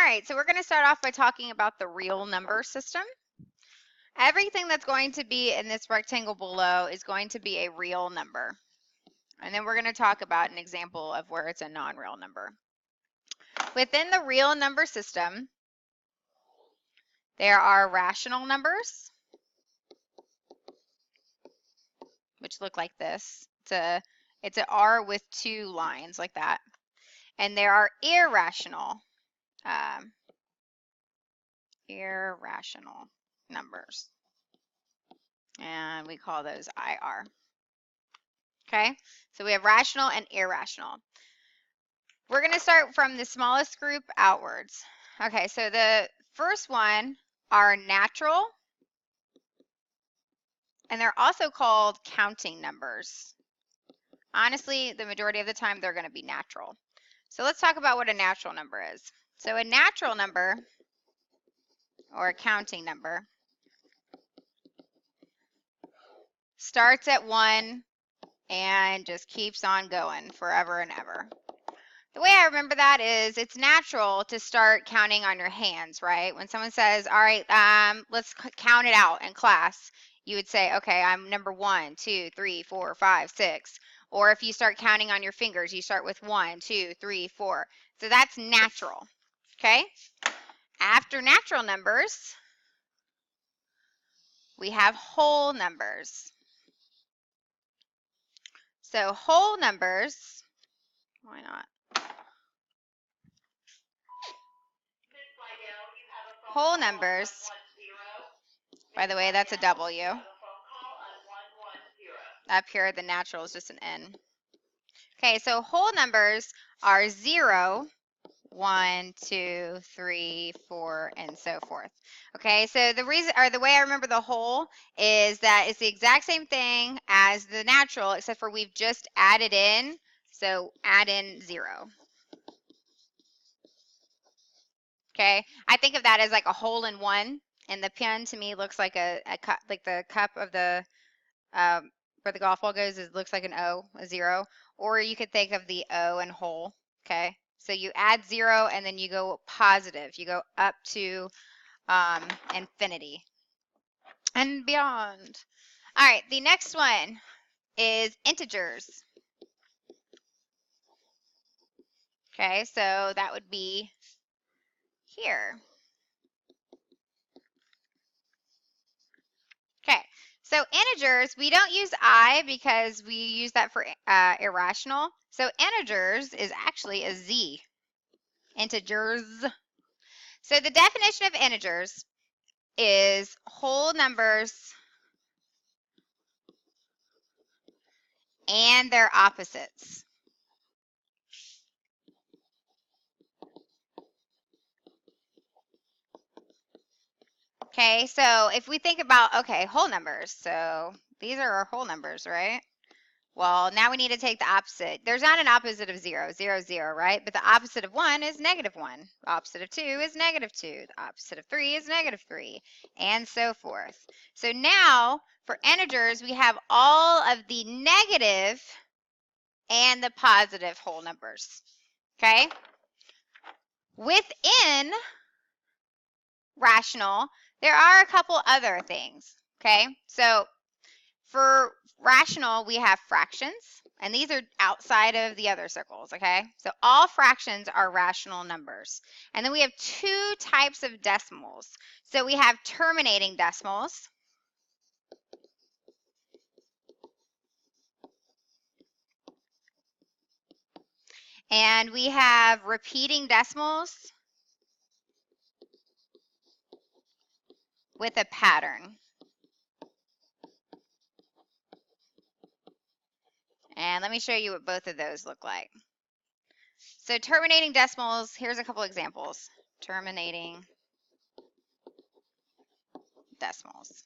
right, so we're going to start off by talking about the real number system. Everything that's going to be in this rectangle below is going to be a real number. And then we're going to talk about an example of where it's a non-real number. Within the real number system, there are rational numbers, which look like this. It's an R with two lines like that. And there are irrational numbers. And we call those IR. Okay, so we have rational and irrational. We're going to start from the smallest group outwards. Okay, so the first one are natural, and they're also called counting numbers. Honestly, the majority of the time, they're going to be natural. So let's talk about what a natural number is. So a natural number, or a counting number, starts at 1 and just keeps on going forever and ever. The way I remember that is it's natural to start counting on your hands, right? When someone says, all right, let's count it out in class, you would say, okay, I'm number 1, 2, 3, 4, 5, 6. Or if you start counting on your fingers, you start with 1, 2, 3, 4. So that's natural, okay? After natural numbers, we have whole numbers. So whole numbers, why not? Whole numbers, by the way, that's a W. Up here, the natural is just an N. Okay, so whole numbers are 0, 1, 2, 3, 4, and so forth. Okay, so the reason, or the way I remember the whole is that it's the exact same thing as the natural, except for we've just added in, so add in 0. Okay, I think of that as like a hole in one, and the pen to me looks like a cup, like the cup of the where the golf ball goes, it looks like an O, a 0, or you could think of the O and whole. Okay, so you add 0 and then you go positive, you go up to infinity and beyond. All right, the next one is integers. Okay, so that would be here. Okay, so integers, we don't use I because we use that for irrational. So integers is actually a Z. Integers. So the definition of integers is whole numbers and their opposites. Okay, so if we think about, okay, whole numbers. So these are our whole numbers, right? Well, now we need to take the opposite. There's not an opposite of 0, 0, 0, right? But the opposite of 1 is -1. The opposite of 2 is -2. The opposite of 3 is -3, and so forth. So now, for integers, we have all of the negative and the positive whole numbers, okay? Within rational, there are a couple other things, okay? So for rational, we have fractions, and these are outside of the other circles, okay? So all fractions are rational numbers. And then we have two types of decimals. So we have terminating decimals, and we have repeating decimals with a pattern. And let me show you what both of those look like. So terminating decimals, here's a couple examples. Terminating decimals.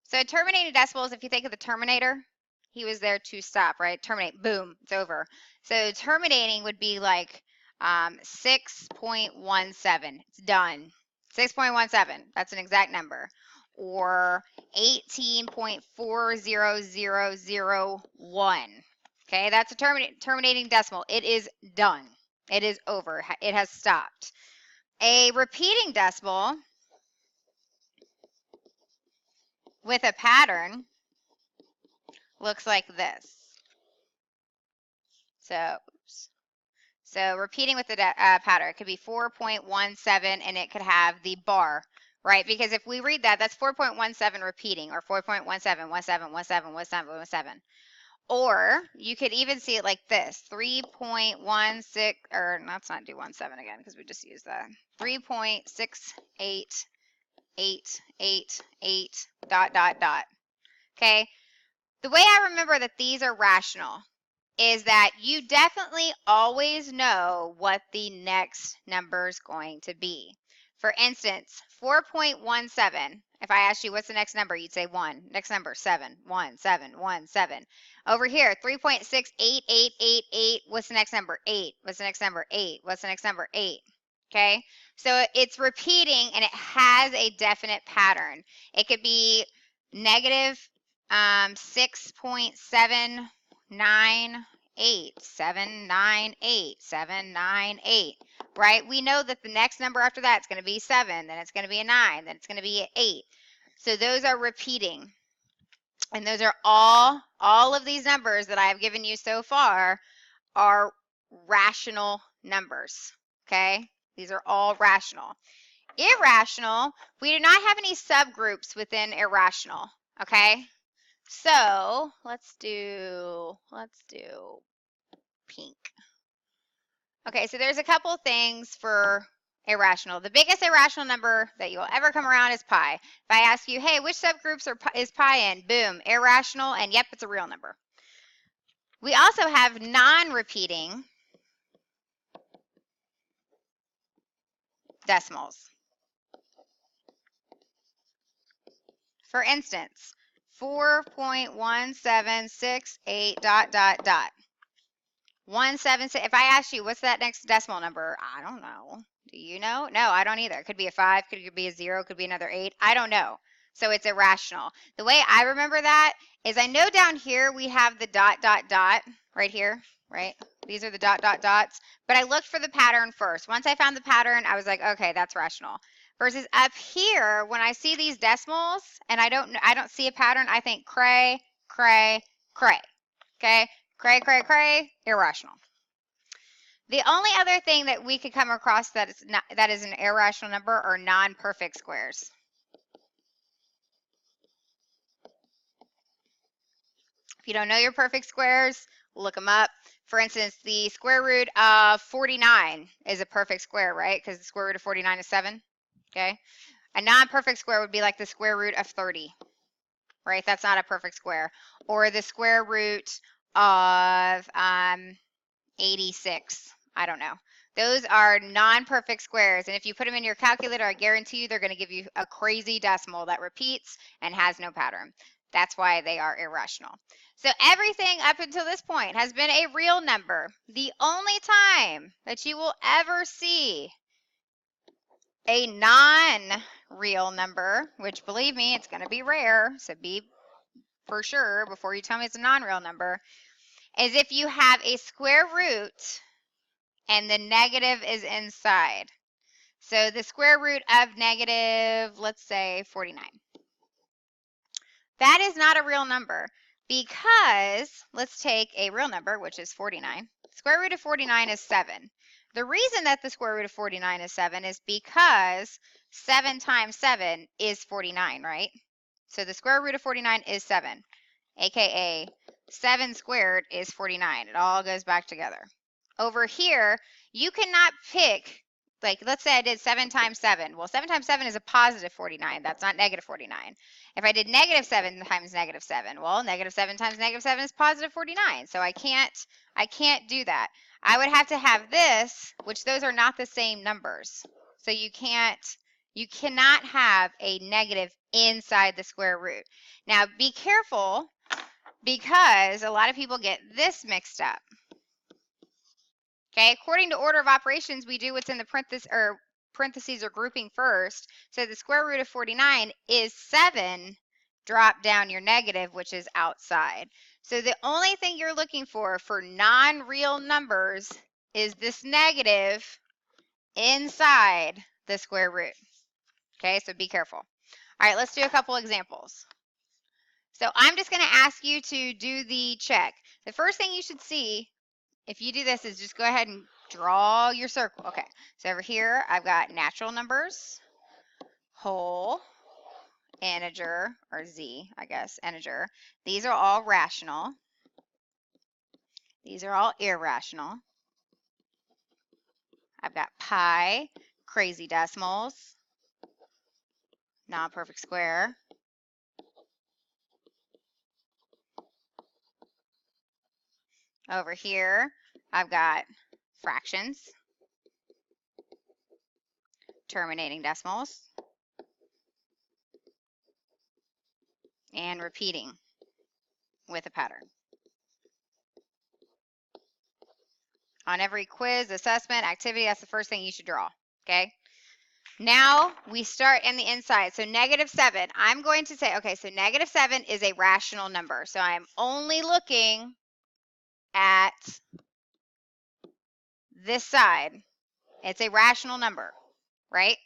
So terminating decimals, if you think of the Terminator, he was there to stop, right? Terminate, boom, it's over. So terminating would be like 6.17, it's done. 6.17, that's an exact number. Or 18.40001. Okay, that's a terminating decimal. It is done. It is over. It has stopped. A repeating decimal with a pattern looks like this. So repeating with the pattern, it could be 4.17 and it could have the bar, right? Because if we read that, that's 4.17 repeating, or 4.17, 17, 17, 17, 17. Or you could even see it like this, 3.16, or let's not do 17 again because we just used that. 3.68888 ... Okay. The way I remember that these are rational is that you definitely always know what the next number is going to be. For instance, 4.17, if I asked you what's the next number, you'd say 1. Next number, 7, 1, 7, 1, 7. Over here, 3.68888, what's the next number? 8. What's the next number? 8. What's the next number? 8. Okay, so it's repeating and it has a definite pattern. It could be negative 6.798, 798, 798, right? We know that the next number after that is going to be 7, then it's going to be a 9, then it's going to be an 8. So those are repeating. And those are all of these numbers that I have given you so far are rational numbers, okay? These are all rational. Irrational, we do not have any subgroups within irrational, okay? So let's do pink. Okay, so there's a couple things for irrational. The biggest irrational number that you'll ever come around is pi. If I ask you, hey, which subgroups is pi in? Boom, irrational, and yep, it's a real number. We also have non-repeating decimals. For instance, 4.1768 ... 176. If I ask you what's that next decimal number, I don't know. Do you know? No, I don't either. It could be a 5, could be a 0, could be another 8. I don't know. So it's irrational. The way I remember that is I know down here we have the ... right here, right? These are the ... dots. But I looked for the pattern first. Once I found the pattern, I was like, okay, that's rational. Versus up here, when I see these decimals and I don't see a pattern, I think cray, cray, cray. Okay? Cray, cray, cray, irrational. The only other thing that we could come across that is an irrational number are non-perfect squares. If you don't know your perfect squares, look them up. For instance, the square root of 49 is a perfect square, right? Because the square root of 49 is 7. Okay. A non-perfect square would be like the square root of 30, right? That's not a perfect square. Or the square root of 86. I don't know. Those are non-perfect squares, and if you put them in your calculator, I guarantee you they're going to give you a crazy decimal that repeats and has no pattern. That's why they are irrational. So everything up until this point has been a real number. The only time that you will ever see a non-real number, which believe me, it's going to be rare, so be for sure before you tell me it's a non-real number, is if you have a square root and the negative is inside. So the square root of negative, let's say 49. That is not a real number because let's take a real number, which is 49. Square root of 49 is 7. The reason that the square root of 49 is 7 is because 7 times 7 is 49, right? So the square root of 49 is 7, aka 7 squared is 49. It all goes back together. Over here, you cannot pick, like let's say I did 7 times 7. Well, 7 times 7 is a positive 49. That's not negative 49. If I did negative 7 times negative 7, well, negative 7 times negative 7 is positive 49. So I can't do that. I would have to have this, which those are not the same numbers. So you cannot have a negative inside the square root. Now be careful because a lot of people get this mixed up. Okay, according to order of operations, we do what's in the parentheses or grouping first. So the square root of 49 is 7. Drop down your negative, which is outside. So the only thing you're looking for non-real numbers is this negative inside the square root. Okay, so be careful. All right, let's do a couple examples. So I'm just going to ask you to do the check. The first thing you should see if you do this is just go ahead and draw your circle. Okay, so over here I've got natural numbers, whole, integer, or z, I guess, integer. These are all rational. These are all irrational. I've got pi, crazy decimals, non-perfect square. Over here, I've got fractions, terminating decimals, and repeating with a pattern. On every quiz, assessment, activity, that's the first thing you should draw, okay? Now we start in the inside. So -7, I'm going to say, okay, so -7 is a rational number. So I'm only looking at this side. It's a rational number, right?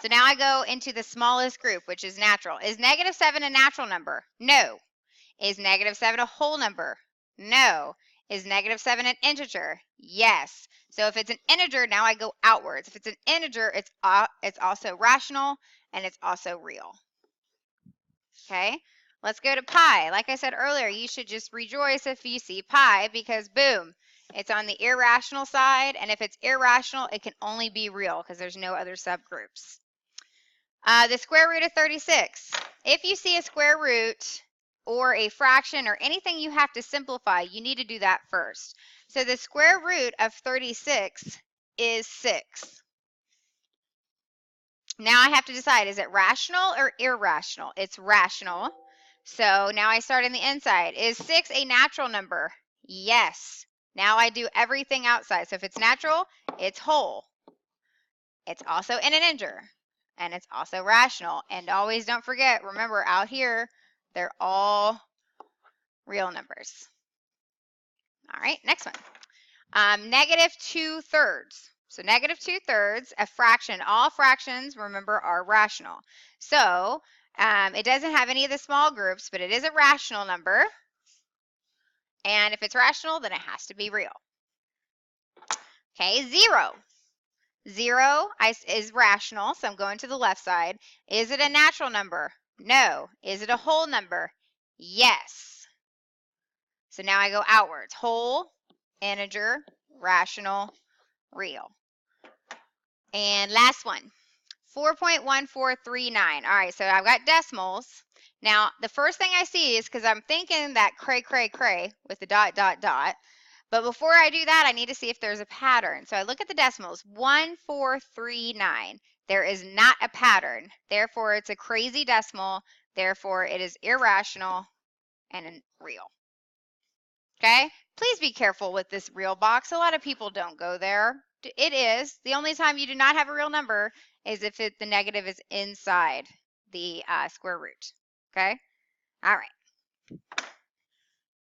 So now I go into the smallest group, which is natural. Is -7 a natural number? No. Is -7 a whole number? No. Is -7 an integer? Yes. So if it's an integer, now I go outwards. If it's an integer, it's also rational and it's also real. Okay, let's go to pi. Like I said earlier, you should just rejoice if you see pi because boom, it's on the irrational side. And if it's irrational, it can only be real because there's no other subgroups. The square root of 36. If you see a square root or a fraction or anything you have to simplify, you need to do that first. So the square root of 36 is 6. Now I have to decide, is it rational or irrational? It's rational. So now I start in the inside. Is 6 a natural number? Yes. Now I do everything outside. So if it's natural, it's whole. It's also in an integer. And it's also rational. And always don't forget, remember out here, they're all real numbers. All right, next one. -2/3. So -2/3, a fraction. All fractions, remember, are rational. So it doesn't have any of the small groups, but it is a rational number. And if it's rational, then it has to be real. Okay, 0. 0 is rational, so I'm going to the left side. Is it a natural number? No. Is it a whole number? Yes. So now I go outwards. Whole, integer, rational, real. And last one, 4.1439. All right, so I've got decimals. Now, the first thing I see is because I'm thinking that cray, cray, cray with the dot, dot, dot. But before I do that, I need to see if there's a pattern. So I look at the decimals, 1439. There is not a pattern. Therefore, it's a crazy decimal. Therefore, it is irrational and real. Okay? Please be careful with this real box. A lot of people don't go there. It is. The only time you do not have a real number is if the negative is inside the square root. Okay? All right.